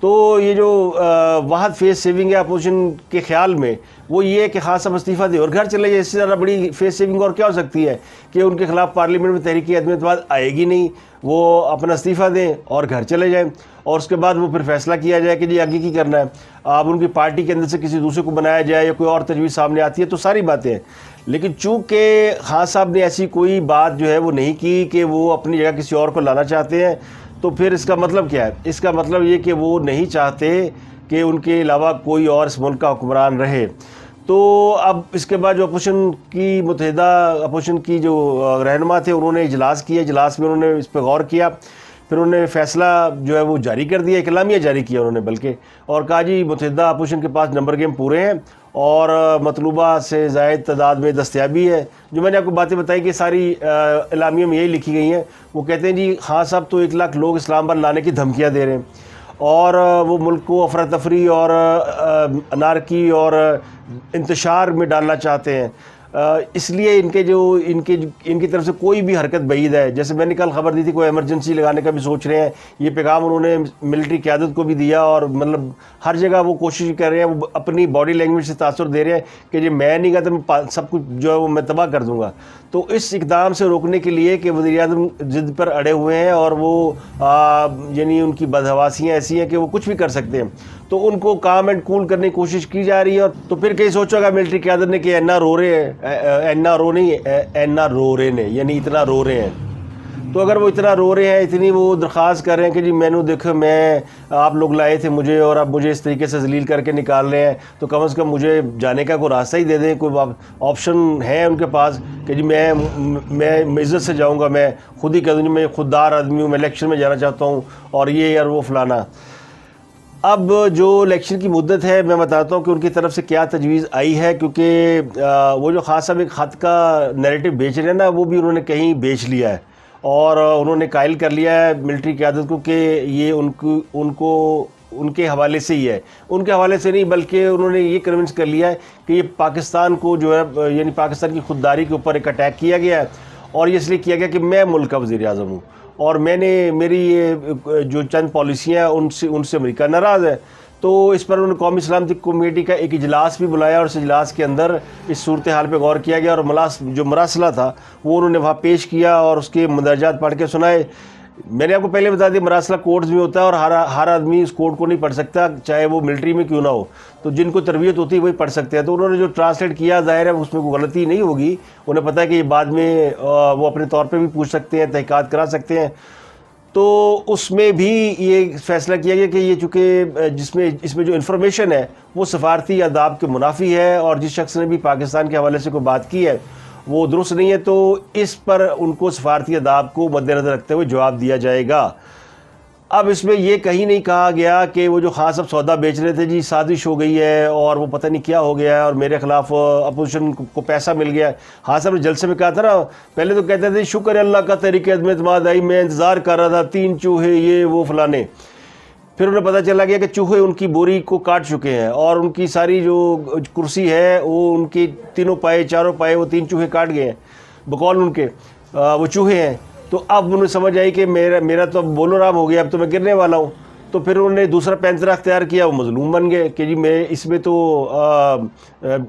تو یہ جو واحد فیس سیونگ ہے اپوزیشن کے خیال میں وہ یہ ہے کہ خان صاحب استعفیٰ دیں اور گھر چلے جائیں. اس سے زیادہ بڑی فیس سیونگ اور کیا ہو سکتی ہے کہ ان کے خلاف پارلیمنٹ میں تحریک عدم اعتماد آئے گی نہیں, وہ اپنا استعفیٰ دیں اور گھر چلے جائیں, اور اس کے بعد وہ پھر فیصلہ کیا جائے کہ جی آگے کی کرنا ہے. اب ان کی پارٹی کے اندر سے کسی دوسرے کو بنایا جائے یا کوئی اور تجویز سامنے آتی ہے تو ساری باتیں ہیں. لیکن چونکہ خان صاحب نے ایسی کوئی بات جو ہے وہ نہیں کی کہ وہ اپنی جگہ کسی اور کو لانا چاہتے ہیں, تو پھر اس کا مطلب کیا ہے؟ اس کا مطلب یہ کہ وہ نہیں چاہتے کہ ان کے علاوہ کوئی اور اس ملک کا حکمران رہے. تو اب اس کے بعد جو اپوزیشن کی متحدہ اپوزیشن کی جو رہنما تھے انہوں نے اجلاس کیا, اجلاس میں انہوں نے اس پہ غور کیا, پھر انہوں نے فیصلہ جو ہے وہ جاری کر دیا, اعلامیہ جاری کیا انہوں نے بلکہ, اور کہا جی متحدہ اپوزیشن کے پاس نمبر گیم پورے ہیں اور مطلوبہ سے زائد تعداد میں دستیابی ہے. جو میں نے آپ کو باتیں بتائی کہ ساری اعلامیہ میں یہی لکھی گئی ہیں. وہ کہتے ہیں جی خان صاحب تو 1 لاکھ لوگ اسلام آباد لانے کی دھمکیاں دے رہے ہیں اور وہ ملک کو افراتفری اور انارکی اور انتشار میں ڈالنا چاہتے ہیں, اس لیے ان کی طرف سے کوئی بھی حرکت بعید ہے. جیسے میں نے کل خبر دی تھی کوئی ایمرجنسی لگانے کا بھی سوچ رہے ہیں, یہ پیغام انہوں نے ملٹری قیادت کو بھی دیا اور مطلب ہر جگہ وہ کوشش کر رہے ہیں, وہ اپنی باڈی لینگویج سے تاثر دے رہے ہیں کہ جی میں نہیں کہتا میں سب کچھ جو ہے وہ میں تباہ کر دوں گا. تو اس اقدام سے روکنے کے لیے کہ وزیر اعظم ضد پر اڑے ہوئے ہیں اور وہ یعنی ان کی بدحواسیاں ایسی ہیں کہ وہ کچھ بھی کر سکتے ہیں, تو ان کو کام اینڈ کول کرنے کی کوشش کی جا رہی ہے. اور تو پھر کہیں سوچو گا ملٹری قیادت نے کہ اینا رو رہے ہیں, اینا رو نہیں اینا رو رہے ہیں, یعنی اتنا رو رہے ہیں. تو اگر وہ اتنا رو رہے ہیں, اتنی وہ درخواست کر رہے ہیں کہ جی میں نے دیکھو میں آپ لوگ لائے تھے مجھے اور اب مجھے اس طریقے سے ذلیل کر کے نکال رہے ہیں, تو کم از کم مجھے جانے کا کوئی راستہ ہی دے دیں, کوئی آپشن ہے ان کے پاس کہ جی میں عزت سے جاؤں گا, میں خود ہی کہہ دوں میں خوددار آدمی ہوں, میں الیکشن میں جانا چاہتا ہوں اور یہ یار وہ فلانا. اب جو الیکشن کی مدت ہے میں بتاتا ہوں کہ ان کی طرف سے کیا تجویز آئی ہے, کیونکہ وہ جو خاص صاحب ایک خط کا نیریٹو بیچ رہے ہیں نا, وہ بھی انہوں نے کہیں بیچ لیا ہے اور انہوں نے قائل کر لیا ہے ملٹری قیادت کو کہ یہ ان کے حوالے سے ہی ہے. ان کے حوالے سے نہیں بلکہ انہوں نے یہ کنونس کر لیا ہے کہ یہ پاکستان کو جو ہے یعنی پاکستان کی خودداری کے اوپر ایک اٹیک کیا گیا ہے, اور یہ اس لیے کیا گیا کہ میں ملک کا وزیر اعظم ہوں اور میری یہ جو چند پالیسیاں ان سے امریکہ ناراض ہے. تو اس پر انہوں نے قومی سلامتی کمیٹی کا ایک اجلاس بھی بلایا اور اس اجلاس کے اندر اس صورتحال پہ غور کیا گیا اور جو مراسلہ تھا وہ انہوں نے وہاں پیش کیا اور اس کے مندرجات پڑھ کے سنائے. میں نے آپ کو پہلے بتا دیا مراسلہ کوڈز میں ہوتا ہے اور ہر آدمی اس کوڈ کو نہیں پڑھ سکتا, چاہے وہ ملٹری میں کیوں نہ ہو, تو جن کو تربیت ہوتی ہے وہی پڑھ سکتے ہیں. تو انہوں نے جو ٹرانسلیٹ کیا ظاہر ہے اس میں کوئی غلطی نہیں ہوگی, انہیں پتہ ہے کہ یہ بعد میں وہ اپنے طور پہ بھی پوچھ سکتے ہیں, تحقیقات کرا سکتے ہیں. تو اس میں بھی یہ فیصلہ کیا گیا کہ یہ چونکہ اس میں جو انفارمیشن ہے وہ سفارتی آداب کے منافی ہے اور جس شخص نے بھی پاکستان کے حوالے سے کوئی بات کی ہے وہ درست نہیں ہے, تو اس پر ان کو سفارتی آداب کو مد نظر رکھتے ہوئے جواب دیا جائے گا. اب اس میں یہ کہیں نہیں کہا گیا کہ وہ جو خان صاحب سودا بیچ رہے تھے جی سازش ہو گئی ہے اور وہ پتہ نہیں کیا ہو گیا ہے اور میرے خلاف اپوزیشن کو پیسہ مل گیا ہے. خان صاحب نے جلسے میں کہا تھا نا, پہلے تو کہتے تھے شکر اللہ کا تحریک عدم اعتماد آئی, میں انتظار کر رہا تھا 3 چوہے یہ وہ فلانے. پھر انہیں پتہ چلا گیا کہ چوہے ان کی بوری کو کاٹ چکے ہیں اور ان کی ساری جو کرسی ہے وہ ان کی 3 پائے 4 پائے وہ 3 چوہے کاٹ گئے ہیں بقول ان کے, وہ چوہے ہیں. تو اب انہیں سمجھ آئی کہ میرا تو اب بولو رام ہو گیا, اب تو میں گرنے والا ہوں. تو پھر انہوں نے دوسرا پینترا اختیار کیا, وہ مظلوم بن گئے کہ جی میں اس میں تو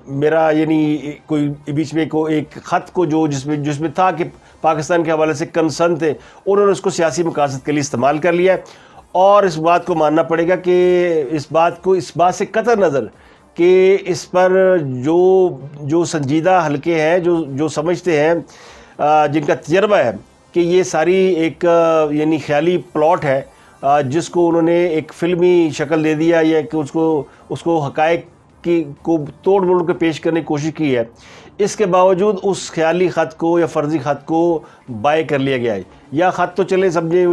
میرا یعنی کوئی بیچ میں ایک خط کو جس میں تھا کہ پاکستان کے حوالے سے کنسرن تھے, انہوں نے اس کو سیاسی مقاصد کے لیے استعمال کر لیا. اور اس بات کو ماننا پڑے گا کہ اس بات سے قطع نظر کہ اس پر جو سنجیدہ حلقے ہیں جو سمجھتے ہیں جن کا تجربہ ہے کہ یہ ساری ایک یعنی خیالی پلاٹ ہے جس کو انہوں نے ایک فلمی شکل دے دیا یا کہ اس کو حقائق کو توڑ موڑ کے پیش کرنے کی کوشش کی ہے, اس کے باوجود اس خیالی خط کو یا فرضی خط کو بائے کر لیا گیا ہے. یا خط تو چلے سمجھے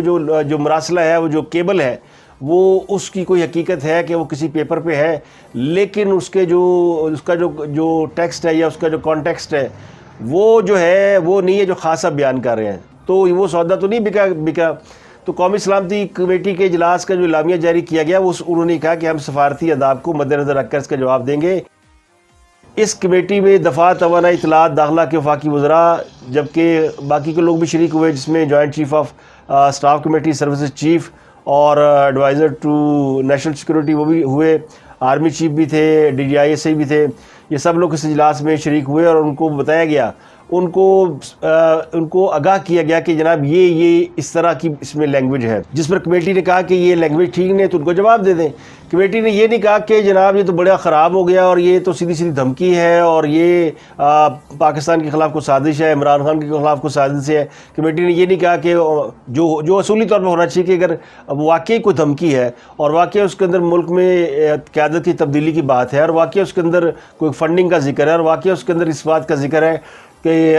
جو مراسلہ ہے وہ جو کیبل ہے وہ اس کی کوئی حقیقت ہے کہ وہ کسی پیپر پہ ہے, لیکن اس کا جو ٹیکسٹ ہے یا اس کا جو کانٹیکسٹ ہے وہ جو ہے وہ نہیں ہے جو خاصا بیان کر رہے ہیں. تو وہ سودا تو نہیں بکا. تو قومی سلامتی کمیٹی کے اجلاس کا جو اعلامیہ جاری کیا گیا وہ انہوں نے کہا کہ ہم سفارتی آداب کو مد نظر رکھ کر اس کا جواب دیں گے. اس کمیٹی میں دفاع, توانائی, اطلاعات, داخلہ کے وفاقی وزراء جبکہ باقی کے لوگ بھی شریک ہوئے, جس میں joint chief of staff committee services chief اور ایڈوائزر ٹو نیشنل سیکورٹی وہ بھی ہوئے، آرمی چیف بھی تھے، DGI بھی تھے، یہ سب لوگ اس اجلاس میں شریک ہوئے اور ان کو بتایا گیا، ان کو آگاہ کیا گیا کہ جناب یہ اس طرح کی اس میں لینگویج ہے، جس پر کمیٹی نے کہا کہ یہ لینگویج ٹھیک نہیں ہے تو ان کو جواب دے دیں۔ کمیٹی نے یہ نہیں کہا کہ جناب یہ تو بڑا خراب ہو گیا اور یہ تو سیدھی سیدھی دھمکی ہے اور یہ پاکستان کے خلاف کوئی سازش ہے، عمران خان کے خلاف کوئی سازش ہے۔ کمیٹی نے یہ نہیں کہا کہ جو اصولی طور پر ہونا چاہیے کہ اگر واقعی کوئی دھمکی ہے اور واقعی اس کے اندر ملک میں قیادت کی تبدیلی کی بات ہے اور واقعی اس کے اندر کوئی فنڈنگ کا ذکر ہے اور واقعی اس کے اندر اس بات کا ذکر ہے کہ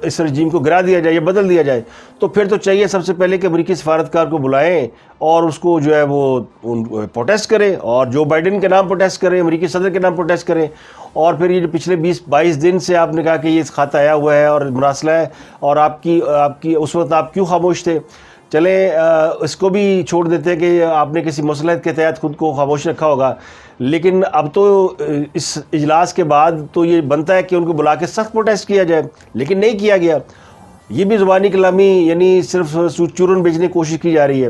اس رجیم کو گرا دیا جائے یا بدل دیا جائے، تو پھر تو چاہیے سب سے پہلے کہ امریکی سفارتکار کو بلائیں اور اس کو جو ہے وہ پروٹیسٹ کریں، اور جو بائیڈن کے نام پروٹیسٹ کریں، امریکی صدر کے نام پروٹیسٹ کریں۔ اور پھر یہ جو پچھلے 20-22 دن سے آپ نے کہا کہ یہ خط آیا ہوا ہے اور مراسلہ ہے، اور آپ کی اس وقت آپ کیوں خاموش تھے؟ چلیں اس کو بھی چھوڑ دیتے ہیں کہ آپ نے کسی مصلحت کے تحت خود کو خاموش رکھا ہوگا، لیکن اب تو اس اجلاس کے بعد تو یہ بنتا ہے کہ ان کو بلا کے سخت پروٹیسٹ کیا جائے، لیکن نہیں کیا گیا۔ یہ بھی زبانی کلامی یعنی صرف چورن بیچنے کی کوشش کی جا رہی ہے۔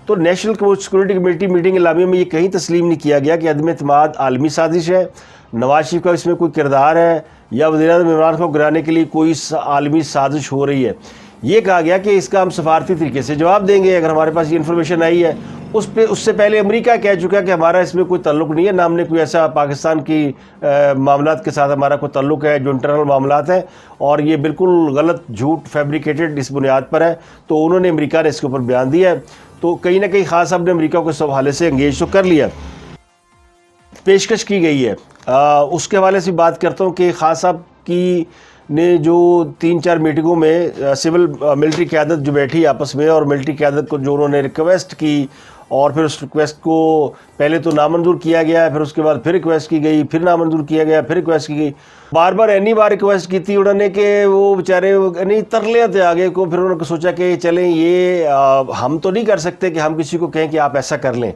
تو نیشنل سیکورٹی کمیٹی میٹنگ اعلامیہ میں یہ کہیں تسلیم نہیں کیا گیا کہ عدم اعتماد عالمی سازش ہے، نواز شریف کا اس میں کوئی کردار ہے، یا وزیر اعظم عمران خان کو گرانے کے لیے کوئی عالمی سازش ہو رہی ہے۔ یہ کہا گیا کہ اس کا ہم سفارتی طریقے سے جواب دیں گے اگر ہمارے پاس یہ انفارمیشن آئی ہے۔ اس سے پہلے امریکہ کہہ چکا کہ ہمارا اس میں کوئی تعلق نہیں ہے، نہ ہم نے کوئی ایسا پاکستان کی معاملات کے ساتھ ہمارا کوئی تعلق ہے جو انٹرنل معاملات ہیں، اور یہ بالکل غلط، جھوٹ، فیبریکیٹڈ اس بنیاد پر ہے۔ تو انہوں نے امریکہ نے اس کے اوپر بیان دیا ہے، تو کہیں نہ کہیں خان صاحب نے امریکہ کو اس حوالے سے انگیج تو کر لیا، پیشکش کی گئی ہے۔ اس کے حوالے سے بات کرتا ہوں کہ خان صاحب کی نے جو 3-4 میٹنگوں میں سول ملٹری قیادت جو بیٹھی آپس میں، اور ملٹری قیادت کو جو انہوں نے ریکویسٹ کی، اور پھر اس ریکویسٹ کو پہلے تو نامنظور کیا گیا، پھر اس کے بعد پھر ریکویسٹ کی گئی، پھر نامنظور کیا گیا، پھر ریکویسٹ کی گئی، بار بار بار ریکویسٹ کی تھی انہوں نے کہ وہ بیچارے نہیں ترلے تھے آگے کو۔ پھر انہوں نے سوچا کہ چلیں یہ ہم تو نہیں کر سکتے کہ ہم کسی کو کہیں کہ آپ ایسا کر لیں،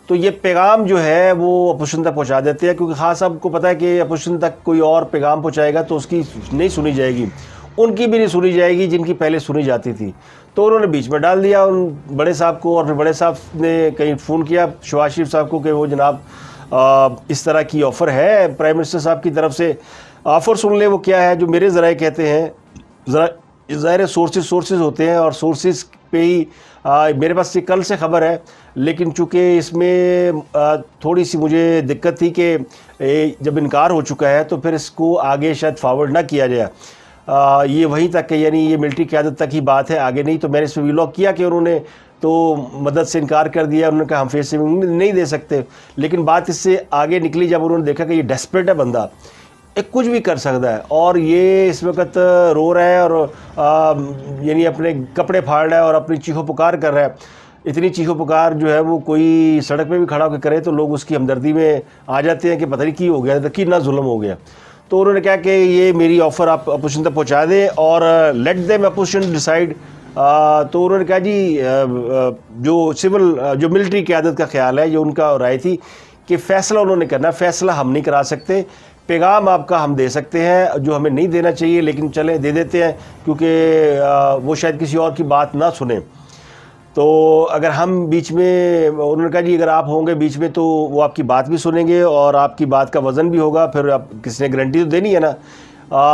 تو یہ پیغام جو ہے وہ اپوزیشن تک پہنچا دیتے ہیں، کیونکہ خان صاحب کو پتہ ہے کہ اپوزیشن تک کوئی اور پیغام پہنچائے گا تو اس کی نہیں سنی جائے گی، ان کی بھی نہیں سنی جائے گی جن کی پہلے سنی جاتی تھی۔ تو انہوں نے بیچ میں ڈال دیا ان بڑے صاحب کو، اور پھر بڑے صاحب نے کہیں فون کیا شہباز شریف صاحب کو کہ وہ جناب اس طرح کی آفر ہے پرائم منسٹر صاحب کی طرف سے، آفر سن لیں وہ کیا ہے۔ جو میرے ذرائع کہتے ہیں، ظاہر سورسز ہوتے ہیں اور سورسز پہ ہی میرے پاس سے کل سے خبر ہے، لیکن چونکہ اس میں تھوڑی سی مجھے دقت تھی کہ جب انکار ہو چکا ہے تو پھر اس کو آگے شاید فارورڈ نہ کیا جائے، یہ وہیں تک کہ یعنی یہ ملٹری قیادت تک ہی بات ہے، آگے نہیں۔ تو میں نے اس میں ویلاگ کیا کہ انہوں نے تو مدد سے انکار کر دیا، انہوں نے کہا ہم فیس سیونگ نہیں دے سکتے، لیکن بات اس سے آگے نکلی جب انہوں نے دیکھا کہ یہ ڈیسپریٹ ہے بندہ، کچھ بھی کر سکتا ہے، اور یہ اس وقت رو رہا ہے اور یعنی اپنے کپڑے پھاڑ رہا ہے اور اپنی چیخو پکار کر رہا ہے۔ اتنی چیخو پکار جو ہے وہ کوئی سڑک پہ بھی کھڑا ہو کے کرے تو لوگ اس کی ہمدردی میں آ جاتے ہیں کہ پتہ نہیں کی ہو گیا، کتنا ظلم ہو گیا۔ تو انہوں نے کہا کہ یہ میری آفر آپ اپوزیشن تک پہنچا دیں اور لیٹ دیم اپوزیشن ڈیسائیڈ۔ تو انہوں نے کہا جی جو ملٹری قیادت کا خیال ہے، جو ان کا رائے تھی کہ فیصلہ انہوں نے کرنا، فیصلہ ہم نہیں کرا سکتے، پیغام آپ کا ہم دے سکتے ہیں جو ہمیں نہیں دینا چاہیے، لیکن چلیں دے دیتے ہیں کیونکہ وہ شاید کسی اور کی بات نہ سنیں۔ تو اگر ہم بیچ میں، انہوں نے کہا جی اگر آپ ہوں گے بیچ میں تو وہ آپ کی بات بھی سنیں گے اور آپ کی بات کا وزن بھی ہوگا، پھر آپ کسی نے گارنٹی تو دینی ہے نا،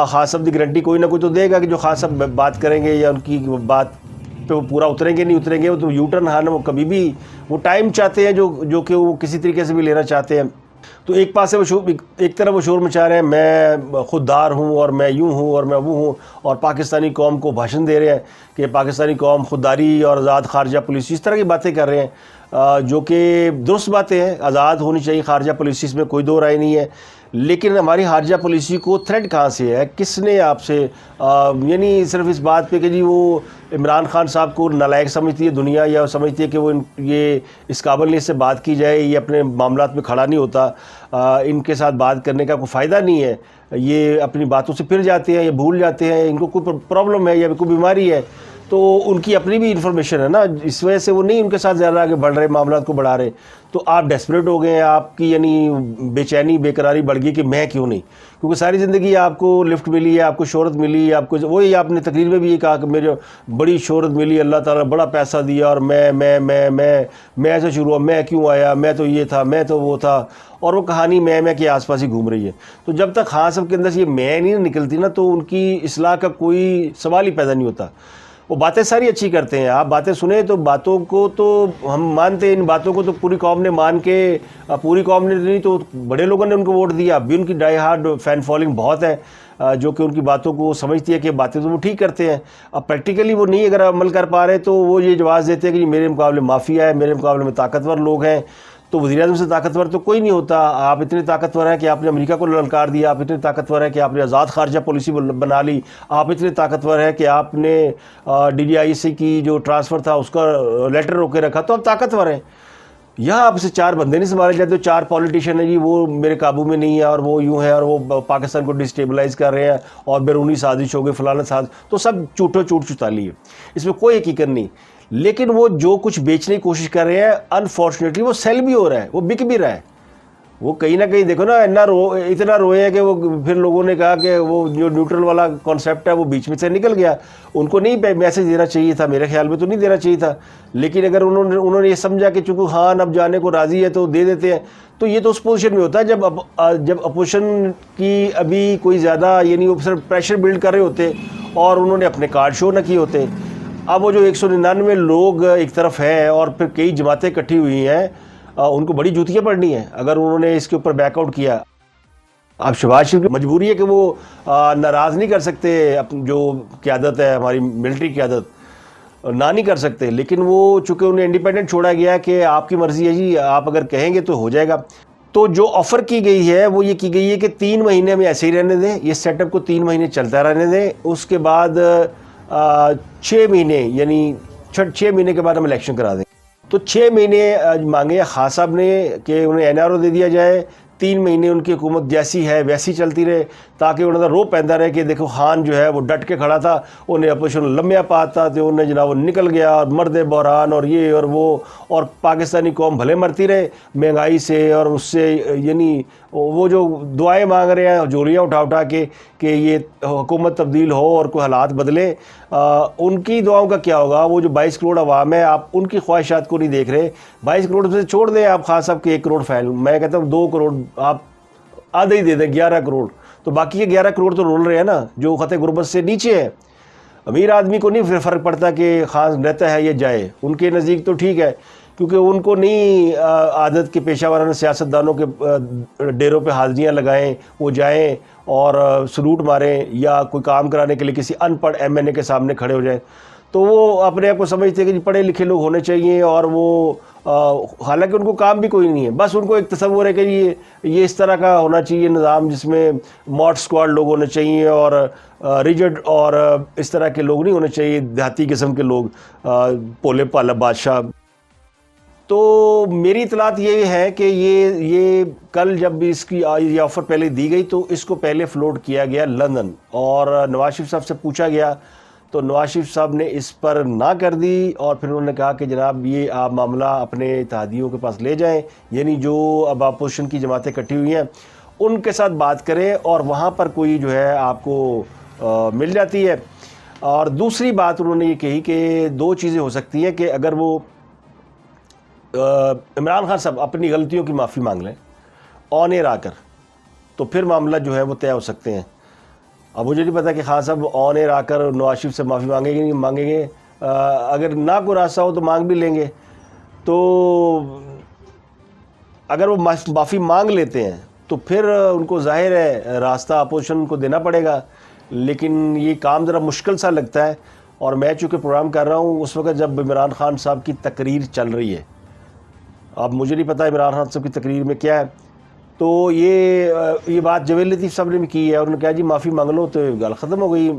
خان صاحب کی گارنٹی کوئی نہ کوئی تو دے گا کہ جو خان صاحب بات کریں گے یا ان کی بات پہ وہ پورا اتریں گے نہیں اتریں گے، وہ تو یو ٹرن ہاں وہ کبھی بھی وہ ٹائم چاہتے ہیں جو کہ وہ کسی طریقے سے بھی لینا چاہتے ہیں۔ تو ایک پاس سے ایک طرف وہ شور مچا رہے ہیں میں خوددار ہوں اور میں یوں ہوں اور میں وہ ہوں، اور پاکستانی قوم کو بھاشن دے رہے ہیں کہ پاکستانی قوم خودداری اور آزاد خارجہ پالیسی، اس طرح کی باتیں کر رہے ہیں جو کہ درست باتیں ہیں، آزاد ہونی چاہیے خارجہ پالیسی، اس میں کوئی دو رائے نہیں ہے، لیکن ہماری خارجہ پالیسی کو تھریٹ کہاں سے ہے؟ کس نے آپ سے یعنی صرف اس بات پہ کہ جی وہ عمران خان صاحب کو نالائق سمجھتی ہے دنیا، یا سمجھتی ہے کہ وہ یہ اس قابل نہیں، اس سے بات کی جائے، یہ اپنے معاملات میں کھڑا نہیں ہوتا، ان کے ساتھ بات کرنے کا کوئی فائدہ نہیں ہے، یہ اپنی باتوں سے پھر جاتے ہیں یا بھول جاتے ہیں، ان کو کوئی پرابلم ہے یا کوئی بیماری ہے۔ تو ان کی اپنی بھی انفارمیشن ہے نا, اس وجہ سے وہ نہیں ان کے ساتھ زیادہ آگے بڑھ رہے, معاملات کو بڑھا رہے. تو آپ ڈیسپریٹ ہو گئے ہیں, آپ کی یعنی بے چینی بے قراری بڑھ گئی کہ میں کیوں نہیں, کیونکہ ساری زندگی آپ کو لفٹ ملی ہے, آپ کو شہرت ملی, آپ کو وہی آپ نے تقریر میں بھی یہ کہا کہ میرے بڑی شہرت ملی, اللہ تعالیٰ بڑا پیسہ دیا, اور میں ایسے شروع ہوا, میں کیوں آیا, میں تو یہ تھا, میں تو وہ تھا, اور وہ کہانی میں کے آس پاس ہی گھوم رہی ہے. تو جب تک خان صاحب کے اندر سے یہ میں نہیں نکلتی نا, تو ان کی اصلاح کا کوئی سوال ہی پیدا نہیں ہوتا. وہ باتیں ساری اچھی کرتے ہیں, آپ باتیں سنیں تو باتوں کو تو ہم مانتے ہیں, ان باتوں کو تو پوری قوم نے مان کے, پوری قوم نے نہیں تو بڑے لوگوں نے ان کو ووٹ دیا, اب بھی ان کی ڈائی ہارڈ فین فالوئنگ بہت ہے, جو کہ ان کی باتوں کو سمجھتی ہے کہ باتیں تو وہ ٹھیک کرتے ہیں. اب پریکٹیکلی وہ نہیں اگر عمل کر پا رہے تو وہ یہ جواز دیتے ہیں کہ میرے مقابلے مافیا ہے, میرے مقابلے میں طاقتور لوگ ہیں. تو وزیر اعظم سے طاقتور تو کوئی نہیں ہوتا. آپ اتنے طاقتور ہیں کہ آپ نے امریکہ کو للکار دیا, آپ اتنے طاقتور ہیں کہ آپ نے آزاد خارجہ پالیسی بنا لی, آپ اتنے طاقتور ہیں کہ آپ نے DDIC کی جو ٹرانسفر تھا اس کا لیٹر روک کے رکھا, تو آپ طاقتور ہیں. یہاں آپ سے 4 بندے نہیں سنبھالے جاتے, 4 پولیٹیشین ہیں جی وہ میرے قابو میں نہیں ہے, اور وہ یوں ہے, اور وہ پاکستان کو ڈسٹیبلائز کر رہے ہیں, اور بیرونی سازش ہو گئی, فلانا سازش, تو سب چوٹ چتالی ہے, اس میں کوئی حقیقت نہیں. لیکن وہ جو کچھ بیچنے کی کوشش کر رہے ہیں, انفارچونیٹلی وہ سیل بھی ہو رہا ہے, وہ بک بھی رہا ہے. وہ کہیں نہ کہیں دیکھو نا, اتنا روئے ہیں کہ وہ پھر لوگوں نے کہا کہ وہ جو نیوٹرل والا کانسیپٹ ہے وہ بیچ میں سے نکل گیا. ان کو نہیں میسج دینا چاہیے تھا, میرے خیال میں تو نہیں دینا چاہیے تھا, لیکن اگر انہوں نے یہ سمجھا کہ چونکہ خان اب جانے کو راضی ہے تو دے دیتے ہیں, تو یہ تو اس پوزیشن میں ہوتا ہے جب اپوزیشن کی ابھی کوئی زیادہ یعنی وہ صرف پریشر بلڈ کر رہے ہوتے اور انہوں نے اپنے کارڈ شو نہ کیے ہوتے. اب وہ جو 199 لوگ ایک طرف ہیں اور پھر کئی جماعتیں اکٹھی ہوئی ہیں, ان کو بڑی جوتیاں پڑنی ہیں اگر انہوں نے اس کے اوپر بیک آؤٹ کیا. اب شہباز شریف کی مجبوری ہے کہ وہ ناراض نہیں کر سکتے, جو قیادت ہے ہماری ملٹری قیادت, نہیں کر سکتے, لیکن وہ چونکہ انہیں انڈیپینڈنٹ چھوڑا گیا کہ آپ کی مرضی ہے جی, آپ اگر کہیں گے تو ہو جائے گا. تو جو آفر کی گئی ہے وہ یہ کی گئی ہے کہ 3 مہینے میں ایسے ہی رہنے دیں, یہ سیٹ اپ کو 3 مہینے چلتا رہنے دیں, اس کے بعد 6 مہینے یعنی 6 مہینے کے بعد ہم الیکشن کرا دیں. تو 6 مہینے مانگے خان صاحب نے کہ انہیں NRO دے دیا جائے, 3 مہینے ان کی حکومت جیسی ہے ویسی چلتی رہے, تاکہ انہوں نے رو پیندا رہے کہ دیکھو خان جو ہے وہ ڈٹ کے کھڑا تھا, انہیں اپوزیشن لمیا پاتا تو انہیں جناب وہ نکل گیا, اور مرد بحران اور یہ اور وہ, اور پاکستانی قوم بھلے مرتی رہے مہنگائی سے اور اس سے, یعنی وہ جو دعائیں مانگ رہے ہیں جولیاں اٹھا کے کہ یہ حکومت تبدیل ہو اور کوئی حالات بدلے, ان کی دعاؤں کا کیا ہوگا؟ وہ جو 22 کروڑ عوام ہے, آپ ان کی خواہشات کو نہیں دیکھ رہے. 22 کروڑ سے چھوڑ دیں آپ خان صاحب کے 1 کروڑ فائل, میں کہتا ہوں 2 کروڑ آپ آدھا ہی دے دیں, 11 کروڑ, تو باقی کے 11 کروڑ تو رول رہے ہیں نا جو خط غربت سے نیچے ہے. امیر آدمی کو نہیں فرق پڑتا کہ خان رہتا ہے یا جائے, ان کے نزدیک تو ٹھیک ہے, کیونکہ ان کو نہیں عادت کے پیشہ ورانہ سیاستدانوں کے ڈیروں پہ حاضریاں لگائیں, وہ جائیں اور سلوٹ ماریں, یا کوئی کام کرانے کے لیے کسی ان پڑھ MNA کے سامنے کھڑے ہو جائیں. تو وہ اپنے آپ کو سمجھتے ہیں کہ پڑھے لکھے لوگ ہونے چاہیے, اور وہ حالانکہ ان کو کام بھی کوئی نہیں ہے, بس ان کو ایک تصور ہے کہ یہ اس طرح کا ہونا چاہیے نظام جس میں ماڈ اسکواڈ لوگ ہونے چاہیے, اور ریجڈ اور اس طرح کے لوگ نہیں ہونے چاہیے, دیہاتی قسم کے لوگ, پولے پالا بادشاہ. تو میری اطلاعات یہ ہے کہ یہ کل جب بھی اس کی یہ آفر پہلے دی گئی تو اس کو پہلے فلوٹ کیا گیا لندن, اور نواز شریف صاحب سے پوچھا گیا تو نواز شریف صاحب نے اس پر نہ کر دی, اور پھر انہوں نے کہا کہ جناب یہ آپ معاملہ اپنے اتحادیوں کے پاس لے جائیں, یعنی جو اب اپوزیشن کی جماعتیں اکٹھی ہوئی ہیں ان کے ساتھ بات کریں, اور وہاں پر کوئی جو ہے آپ کو مل جاتی ہے. اور دوسری بات انہوں نے یہ کہی کہ 2 چیزیں ہو سکتی ہیں, کہ اگر وہ عمران خان صاحب اپنی غلطیوں کی معافی مانگ لیں آن ایئر آ کر, تو پھر معاملہ جو ہے وہ طے ہو سکتے ہیں. اب مجھے نہیں پتا کہ خان صاحب آن ایئر آ کر نواز شریف سے معافی مانگیں گے نہیں مانگیں گے, اگر نہ کوئی راستہ ہو تو مانگ بھی لیں گے. تو اگر وہ معافی مانگ لیتے ہیں تو پھر ان کو ظاہر ہے راستہ اپوزیشن کو دینا پڑے گا, لیکن یہ کام ذرا مشکل سا لگتا ہے. اور میں چونکہ پروگرام کر رہا ہوں اس وقت جب عمران خان صاحب کی تقریر چل رہی ہے, اب مجھے نہیں پتا عمران خان صاحب کی تقریر میں کیا ہے, تو یہ بات جویل لطیف صاحب نے بھی کی ہے, اور انہوں نے کہا جی معافی مانگ لو تو گل ختم ہو گئی,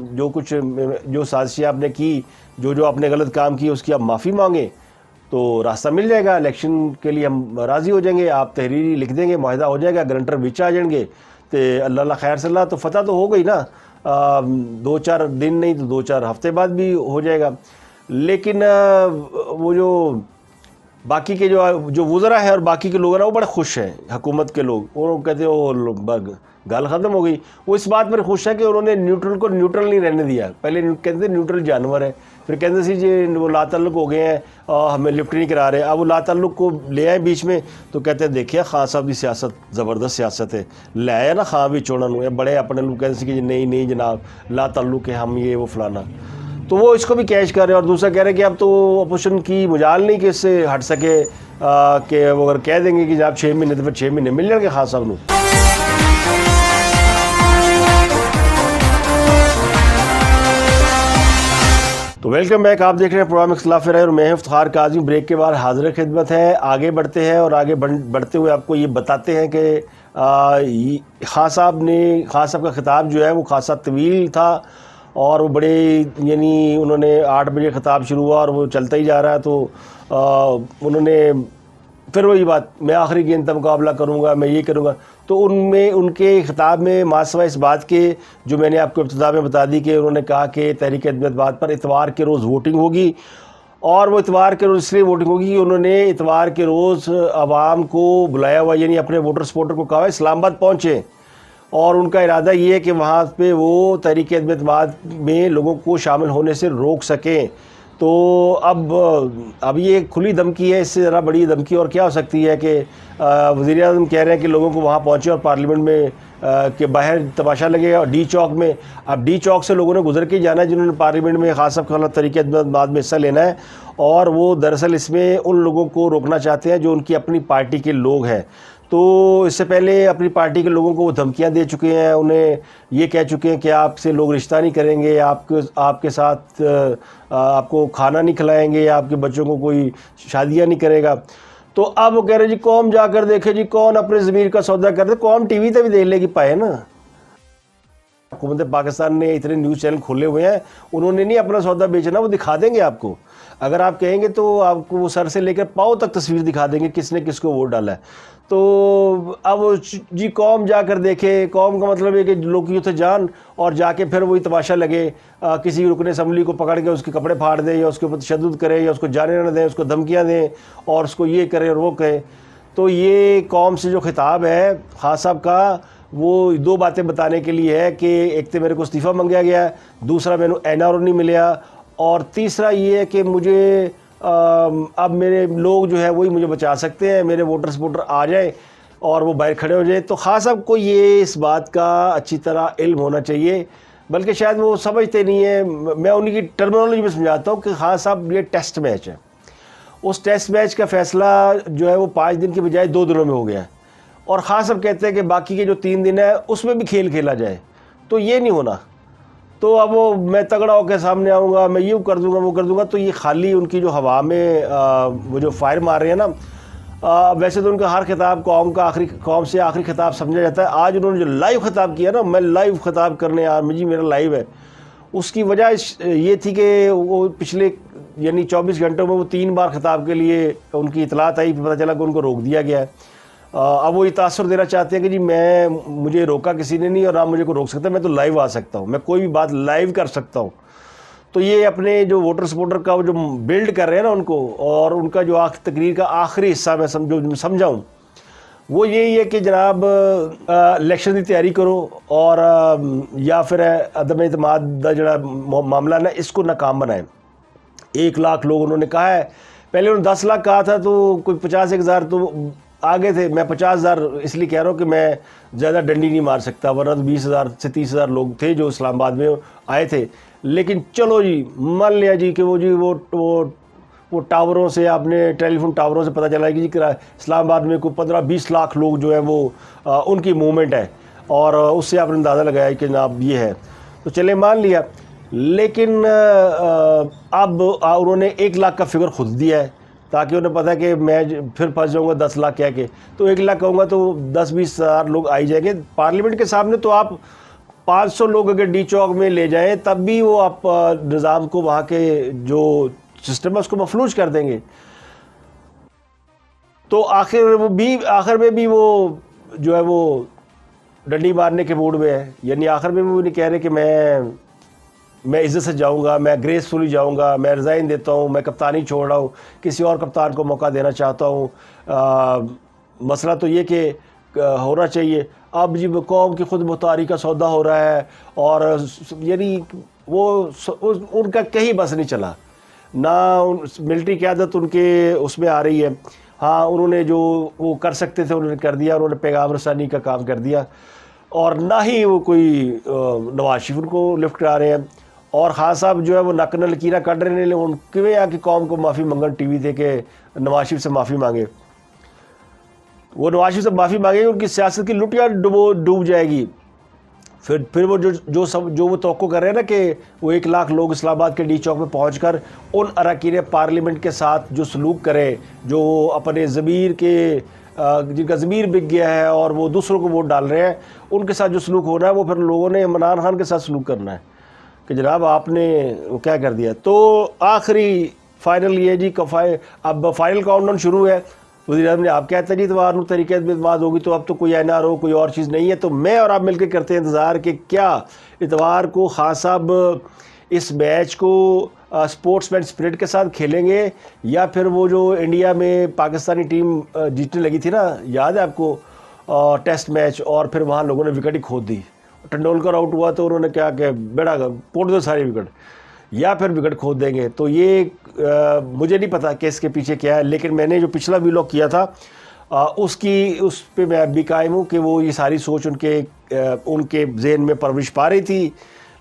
جو سازشیں آپ نے کی, جو آپ نے غلط کام کی اس کی آپ معافی مانگیں تو راستہ مل جائے گا, الیکشن کے لیے ہم راضی ہو جائیں گے, آپ تحریری لکھ دیں گے, معاہدہ ہو جائے گا, گرنٹر بچ آ جائیں گے, تو اللہ خیر صلی اللہ, تو فتح تو ہو گئی نا, 2-4 دن نہیں تو 2-4 ہفتے بعد بھی ہو جائے گا. لیکن وہ جو باقی کے جو وزراء ہیں اور باقی کے لوگ ہیں وہ بڑے خوش ہیں، حکومت کے لوگ، وہ کہتے ہیں وہ گل ختم ہو گئی. وہ اس بات پر خوش ہے کہ انہوں نے نیوٹرل کو نیوٹرل نہیں رہنے دیا. پہلے کہتے تھے نیوٹرل جانور ہے، پھر کہتے تھے جی وہ لا تعلق ہو گئے ہیں ہمیں لفٹ نہیں کرا رہے. اب وہ لا تعلق کو لے آئے بیچ میں تو کہتے ہیں دیکھیے خان صاحب کی سیاست زبردست سیاست ہے، لے آیا نا خان بھی چوڑن ہوئے بڑے اپنے لوگ کہتے ہیں کہ نہیں جناب لا تعلق ہے ہم یہ وہ فلانا. تو وہ اس کو بھی کیچ کر رہے ہیں. اور دوسرا کہہ رہے ہیں کہ اب تو اپوزیشن کی مجال نہیں کہ اس سے ہٹ سکے کہ وہ اگر کہہ دیں گے کہ جناب 6 مہینے تو پھر 6 مہینے مل جائیں گے خان صاحب کو. تو ویلکم بیک، آپ دیکھ رہے ہیں پروگرام اختلاف رائے اور میں افتخار کاظمی. بریک کے بعد حاضر خدمت ہے. آگے بڑھتے ہیں اور آگے بڑھتے ہوئے آپ کو یہ بتاتے ہیں کہ خان صاحب کا خطاب جو ہے وہ خاصا طویل تھا اور وہ بڑے یعنی انہوں نے 8 بجے خطاب شروع ہوا اور وہ چلتا ہی جا رہا ہے. تو انہوں نے پھر وہی بات میں آخری گیند تک مقابلہ کروں گا، میں یہ کروں گا. تو ان کے خطاب میں ماسوا اس بات کے جو میں نے آپ کو ابتدا میں بتا دی کہ انہوں نے کہا کہ تحریک انصاف بات پر اتوار کے روز ووٹنگ ہوگی. اور وہ اتوار کے روز اس لیے ووٹنگ ہوگی کہ انہوں نے اتوار کے روز عوام کو بلایا ہوا، یعنی اپنے ووٹر سپورٹر کو کہا اسلام آباد پہنچے. اور ان کا ارادہ یہ ہے کہ وہاں پہ وہ تحریک انصاف میں لوگوں کو شامل ہونے سے روک سکیں. تو اب یہ کھلی دھمکی ہے، اس سے ذرا بڑی دھمکی اور کیا ہو سکتی ہے کہ وزیر اعظم کہہ رہے ہیں کہ لوگوں کو وہاں پہنچے اور پارلیمنٹ میں کے باہر تماشا لگے اور ڈی چوک میں. اب ڈی چوک سے لوگوں نے گزر کے جانا ہے جنہوں نے پارلیمنٹ میں خاص صاحب خلاف تحریک انصاف میں حصہ لینا ہے. اور وہ دراصل اس میں ان لوگوں کو روکنا چاہتے ہیں جو ان کی اپنی پارٹی کے لوگ ہیں. تو اس سے پہلے اپنی پارٹی کے لوگوں کو وہ دھمکیاں دے چکے ہیں، انہیں یہ کہہ چکے ہیں کہ آپ سے لوگ رشتہ نہیں کریں گے، آپ کے ساتھ آپ کو کھانا نہیں کھلائیں گے، آپ کے بچوں کو کوئی شادیاں نہیں کرے گا. تو اب وہ کہہ رہے جی قوم جا کر دیکھے جی کون اپنے ضمیر کا سودا کرتے. قوم ٹی وی تے بھی دیکھ لے گی پائے نا. حکومت پاکستان نے اتنے نیوز چینل کھولے ہوئے ہیں، انہوں نے نہیں اپنا سودا بیچنا، وہ دکھا دیں گے آپ کو. اگر آپ کہیں گے تو آپ کو وہ سر سے لے کر پاؤں تک تصویر دکھا دیں گے کس نے کس کو ووٹ ڈالا ہے. تو اب جی قوم جا کر دیکھے، قوم کا مطلب ہے کہ لوگ اتنے جان اور جا کے پھر وہی تماشا لگے، کسی رکن اسمبلی کو پکڑ کے اس کے کپڑے پھاڑ دیں یا اس کے اوپر تشدد کرے یا اس کو جانے نہ دیں، اس کو دھمکیاں دیں اور اس کو یہ کرے اور وہ کہے. تو یہ قوم سے جو خطاب ہے خان صاحب کا وہ 2 باتیں بتانے کے لیے ہے کہ ایک تو میرے کو استعفیٰ منگیا گیا ہے، دوسرا میں نے NR نہیں ملیا، اور تیسرا یہ ہے کہ مجھے اب میرے لوگ جو ہے وہی مجھے بچا سکتے ہیں، میرے ووٹر سپورٹر آ جائیں اور وہ باہر کھڑے ہو جائیں. تو خان صاحب کو یہ اس بات کا اچھی طرح علم ہونا چاہیے، بلکہ شاید وہ سمجھتے نہیں ہیں. میں انہی کی ٹرمینالوجی میں سمجھاتا ہوں کہ خان صاحب یہ ٹیسٹ میچ ہے، اس ٹیسٹ میچ کا فیصلہ جو ہے وہ 5 دن کی بجائے 2 دنوں میں ہو گیا ہے. اور خان صاحب کہتے ہیں کہ باقی کے جو 3 دن ہے اس میں بھی کھیل کھیلا جائے. تو یہ نہیں ہونا. تو اب وہ میں تگڑا ہو کے سامنے آؤں گا، میں یوں کر دوں گا وہ کر دوں گا. تو یہ خالی ان کی جو ہوا میں وہ جو فائر مار رہے ہیں نا، ویسے تو ان کا ہر خطاب قوم سے آخری خطاب سمجھا جاتا ہے. آج انہوں نے جو لائیو خطاب کیا نا، میں لائیو خطاب کرنے جی میرا لائیو ہے، اس کی وجہ یہ تھی کہ وہ پچھلے یعنی 24 گھنٹوں میں وہ 3 بار خطاب کے لیے ان کی اطلاعات آئی، پتہ چلا کہ ان کو روک دیا گیا ہے. اب وہ یہ تاثر دینا چاہتے ہیں کہ جی مجھے روکا کسی نے نہیں اور نہ مجھے کوئی روک سکتا، میں تو لائیو آ سکتا ہوں، میں کوئی بھی بات لائیو کر سکتا ہوں. تو یہ اپنے جو ووٹر سپورٹر کا جو بلڈ کر رہے ہیں نا ان کو، اور ان کا جو تقریر کا آخری حصہ میں سمجھاؤں وہ یہی ہے کہ جناب الیکشن کی تیاری کرو اور یا پھر عدم اعتماد کا جڑا معاملہ نا اس کو ناکام بنائیں. 1 لاکھ لوگ انہوں نے کہا ہے، پہلے انہوں نے 10 لاکھ کہا تھا تو کوئی 50,000 تو آگے تھے. میں 50,000 اس لیے کہہ رہا ہوں کہ میں زیادہ ڈنڈی نہیں مار سکتا، ورنہ 20,000 سے 30,000 لوگ تھے جو اسلام آباد میں آئے تھے. لیکن چلو جی مان لیا جی کہ وہ ٹاوروں سے آپ نے ٹیلی فون ٹاوروں سے پتہ چلا کہ جی اسلام آباد میں کوئی 15-20 لاکھ لوگ جو ہیں وہ ان کی موومنٹ ہے، اور اس سے آپ نے اندازہ لگایا کہ جناب یہ ہے. تو چلے مان لیا. لیکن اب انہوں نے 1 لاکھ کا فگر خود دیا ہے تاکہ انہیں پتہ ہے کہ میں پھر پھنس جاؤں گا 10 لاکھ کہہ کے. تو 1 لاکھ کہوں گا تو 10-20 ہزار لوگ آئی جائیں گے پارلیمنٹ کے سامنے. تو آپ 500 لوگ اگر ڈی چوک میں لے جائیں تب بھی وہ آپ نظام کو وہاں کے جو سسٹم ہے اس کو مفلوج کر دیں گے. تو آخر میں بھی وہ جو ہے وہ ڈنڈی مارنے کے موڈ میں ہے. یعنی آخر میں وہ نہیں کہہ رہے کہ میں میں عزت سے جاؤں گا, میں گریسفلی جاؤں گا, میں ریزائن دیتا ہوں, میں کپتانی چھوڑ رہا ہوں, کسی اور کپتان کو موقع دینا چاہتا ہوں. مسئلہ تو یہ کہ ہونا چاہیے. اب جی قوم کی خود مختاری کا سودا ہو رہا ہے, اور یعنی وہ ان کا کہیں بس نہیں چلا, نہ ملٹری قیادت ان کے اس میں آ رہی ہے. ہاں انہوں نے جو وہ کر سکتے تھے انہوں نے کر دیا, انہوں نے پیغام رسانی کا کام کر دیا, اور نہ ہی وہ کوئی نواز شریف ان کو لفٹ کرا رہے ہیں. اور خان صاحب جو ہے وہ نک نہ لکیریں کر رہے ہیں, ان کیویں آ کہ قوم کو معافی منگن ٹی وی دے کے نواز شریف سے معافی مانگے. وہ نواز شریف سے معافی مانگے گی, ان کی سیاست کی لٹیا ڈوب جائے گی. پھر وہ جو وہ توقع کر رہے ہیں نا کہ وہ 1 لاکھ لوگ اسلام آباد کے ڈی چوک میں پہنچ کر ان اراکین پارلیمنٹ کے ساتھ جو سلوک کرے, جو اپنے ضمیر کے جن کا ضمیر بک گیا ہے اور وہ دوسروں کو ووٹ ڈال رہے ہیں, ان کے ساتھ جو سلوک ہو رہا ہے وہ پھر لوگوں نے عمران خان کے ساتھ سلوک کرنا ہے کہ جناب آپ نے وہ کیا کر دیا. تو آخری فائنل یہ جی اب فائنل کاؤنٹ ڈاؤن شروع ہے. وزیر اعظم نے آپ کہتے ہیں جی اتوار نو طریقے اعتماد ہوگی, تو اب تو کوئی این آر او کوئی اور چیز نہیں ہے. تو میں اور آپ مل کے کرتے ہیں انتظار کہ کیا اتوار کو خان صاحب اس میچ کو اسپورٹس مین اسپرٹ کے ساتھ کھیلیں گے, یا پھر وہ جو انڈیا میں پاکستانی ٹیم جیتنے لگی تھی نا, یاد ہے آپ کو, ٹیسٹ میچ, اور پھر وہاں لوگوں نے وکٹ ہی کھود دی, ٹنڈولکر آؤٹ ہوا تو انہوں نے کیا کہ بیڑا پوٹ دو ساری وکٹ, یا پھر وکٹ کھود دیں گے. تو یہ مجھے نہیں پتا کہ اس کے پیچھے کیا ہے, لیکن میں نے جو پچھلا ویلاگ کیا تھا اس پہ میں اب بھی قائم ہوں کہ وہ یہ ساری سوچ ان کے ذہن میں پرورش پا رہی تھی,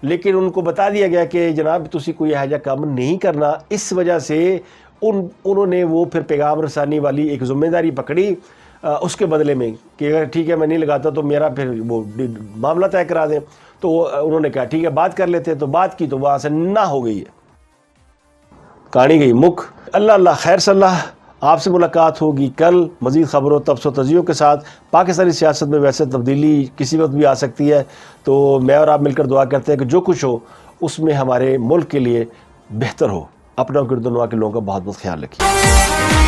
لیکن ان کو بتا دیا گیا کہ جناب تسی کوئی یہ جا کام نہیں کرنا. اس وجہ سے انہوں نے وہ پھر پیغام رسانی والی ایک ذمہ داری پکڑی اس کے بدلے میں کہ اگر ٹھیک ہے میں نہیں لگاتا تو میرا پھر وہ معاملہ طے کرا دیں. تو انہوں نے کہا ٹھیک ہے بات کر لیتے ہیں, تو بات کی تو وہاں سے نہ ہو گئی ہے, کہانی گئی مک. اللہ خیر صلی اللہ. آپ سے ملاقات ہوگی کل مزید خبروں تبص و تجزیوں کے ساتھ. پاکستانی سیاست میں ویسے تبدیلی کسی وقت بھی آ سکتی ہے, تو میں اور آپ مل کر دعا کرتے ہیں کہ جو کچھ ہو اس میں ہمارے ملک کے لیے بہتر ہو. اپنا گرد و نواح کے لوگوں کا بہت بہت خیال رکھیے.